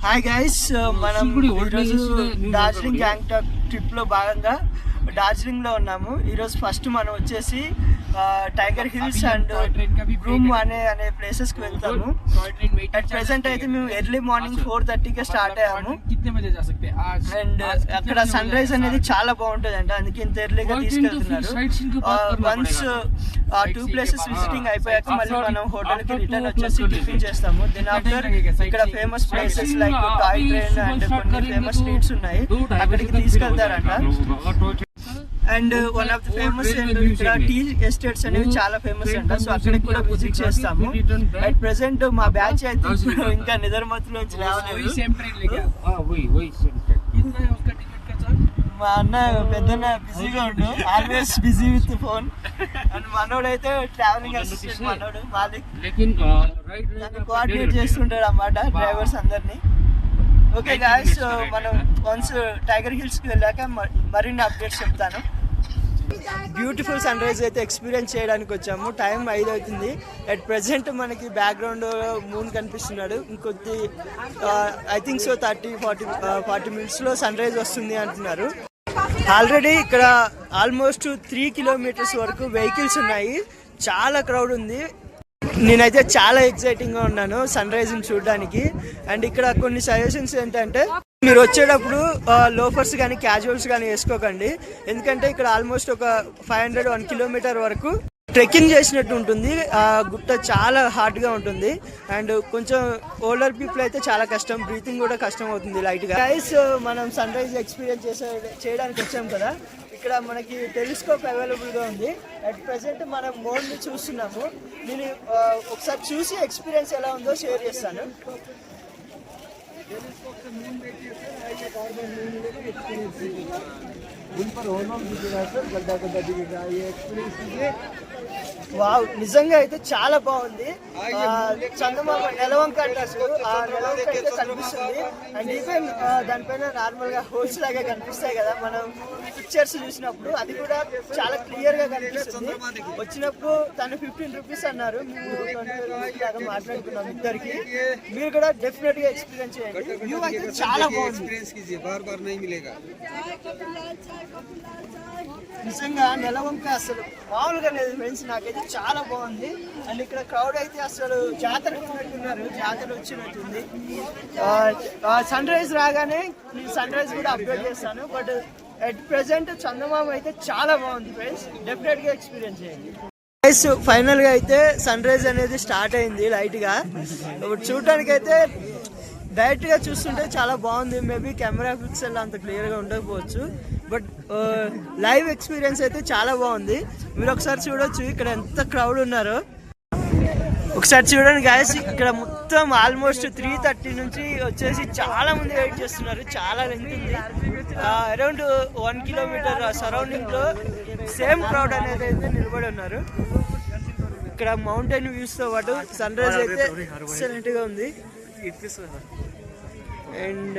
Hi guys, మనం ఈరోజు డార్జిలింగ్ గ్యాంగ్టాక్ ట్రిప్లో భాగంగా డార్జిలింగ్లో ఉన్నాము. ఈరోజు ఫస్ట్ మనం వచ్చేసి టైగర్ హిల్స్ అండ్ రూమ్ అనే ప్లేసెస్కి వెళ్తాము. అట్ ప్రెసెంట్ అయితే మేము ఎర్లీ మార్నింగ్ 4:30కే స్టార్ట్ అయ్యాము. అండ్ అక్కడ సన్ రైజ్ అనేది చాలా బాగుంటుంది అంట, అందుకే ఇంత ఎర్లీగా తీసుకెళ్తున్నారు. వన్స్ 2 ప్లేసెస్ విజిటింగ్ అయిపోయాక మళ్ళీ మనం హోటల్కి రిటర్న్ వచ్చేసి టిఫిన్ చేస్తాము. దెన్ ఆఫ్టర్ ఇక్కడ famous places like toy train and కొన్ని ఫేమస్ స్ట్రీట్స్ ఉన్నాయి, అక్కడికి తీసుకెళ్తారంట. And one of the famous ఇక్కడ టీ ఎస్టేట్స్ అనేవి చాలా ఫేమస్ అంట, సో అక్కడికి కూడా విజిట్ చేస్తాము. అట్ ప్రెసెంట్ మా బ్యాచ్ అయితే ఇంకా నిద్రమత్తులోంచి రావలేదు. మా అన్న పెద్దన్న బిజీగా ఉండు, always busy with phone. And మనోడైతే ట్రావెలింగ్ అసిస్టెంట్, మనోడు మాలిక్ కోఆర్డినేట్ చేస్తుంటాడు అన్నమాట డ్రైవర్స్ అందరినీ. ఓకే గాయ్స్, మనం వన్స్ టైగర్ హిల్స్కి వెళ్ళాక మరిన్ని అప్డేట్స్ చెప్తాను. బ్యూటిఫుల్ సన్ రైజ్ అయితే ఎక్స్పీరియన్స్ చేయడానికి వచ్చాము. టైం 5 అవుతుంది. అట్ ప్రెసెంట్ మనకి బ్యాక్గ్రౌండ్ మూన్ కనిపిస్తున్నాడు. ఇంకొద్ది ఐ థింక్ సో 30-40 మినిట్స్లో సన్ రైజ్ వస్తుంది అంటున్నారు. ఆల్రెడీ ఇక్కడ ఆల్మోస్ట్ 3 కిలోమీటర్స్ వరకు వెహికల్స్ ఉన్నాయి, చాలా క్రౌడ్ ఉంది. నేనైతే చాలా ఎక్సైటింగ్గా ఉన్నాను సన్ రైజ్ని చూడడానికి. అండ్ ఇక్కడ కొన్ని సజెషన్స్ ఏంటంటే, మీరు వచ్చేటప్పుడు లోఫర్స్ కానీ క్యాజువల్స్ కానీ వేసుకోకండి, ఎందుకంటే ఇక్కడ ఆల్మోస్ట్ ఒక 500-1 కిలోమీటర్ వరకు ట్రెక్కింగ్ చేసినట్టు ఉంటుంది. గుట్ట చాలా హార్డ్గా ఉంటుంది అండ్ కొంచెం ఓల్డర్ పీపుల్ అయితే చాలా కష్టం, బ్రీతింగ్ కూడా కష్టం అవుతుంది లైట్గా. గైస్, మనం సన్ రైజ్ ఎక్స్పీరియన్స్ చేయడానికి వచ్చాం కదా, ఇక్కడ మనకి టెలిస్కోప్ అవైలబుల్గా ఉంది. అట్ ప్రెసెంట్ మనం మూన్ని చూస్తున్నాము. నేను ఒకసారి చూసి ఎక్స్పీరియన్స్ ఎలా ఉందో షేర్ చేస్తాను. వావ్, నిజంగా అయితే చాలా బాగుంది. చందమామ నెలవంక అంటారు, ఆ నెలవంక అయితే కనిపిస్తుంది. అండ్ ఈవెన్ దానిపైన నార్మల్ గా హోల్స్ లాగా కనిపిస్తాయి కదా మనం పిక్చర్స్ చూసినప్పుడు, అది కూడా చాలా క్లియర్ గా కనిపిస్తుంది. వచ్చినప్పుడు తను 15 రూపీస్ అన్నారు, మేము 20 రూపీస్ లాగా మాట్లాడుకున్నాం ఇద్దరికి. మీరు కూడా డెఫినెట్ గా ఎక్స్పీరియన్స్ చేయండి. వ్యూ అయితే చాలా బాగుంది. నిజంగా నెలవంక అసలు మామూలుగా లేదు ఫ్రెండ్స్, నాకైతే చాలా బాగుంది. అండ్ ఇక్కడ క్రౌడ్ అయితే అసలు జాతర ఉన్నట్టున్నారు, జాతర వచ్చినట్టుంది. సన్ రైజ్ రాగానే సన్ రైజ్ కూడా అప్డేట్ చేస్తాను. బట్ అట్ ప్రెసెంట్ చందమామ అయితే చాలా బాగుంది ఫ్రెండ్స్, డెఫినెట్ గా ఎక్స్పీరియన్స్ చేయండి. ఫైనల్ గా అయితే సన్ రైజ్ అనేది స్టార్ట్ అయింది లైట్ గా. చూడటానికి అయితే డైరెక్ట్ గా చూస్తుంటే చాలా బాగుంది. మేబీ కెమెరా పిక్సెల్ అంత క్లియర్ గా ఉండకపోవచ్చు, బట్ లైవ్ ఎక్స్పీరియన్స్ అయితే చాలా బాగుంది. మీరు ఒకసారి చూడొచ్చు ఇక్కడ ఎంత క్రౌడ్ ఉన్నారో. ఒకసారి చూడండి గాయస్, ఇక్కడ మొత్తం ఆల్మోస్ట్ 3:30 నుంచి వచ్చేసి చాలా మంది వెయిట్ చేస్తున్నారు. చాలా లెంత్ ఉంది. అరౌండ్ 1 కిలోమీటర్ సరౌండింగ్ లో సేమ్ క్రౌడ్ అనేది అయితే నిలబడి ఉన్నారు. ఇక్కడ మౌంటైన్ వ్యూస్ తో పాటు సన్ రైజ్ అయితే ఎక్సలెంట్ గా ఉంది. అండ్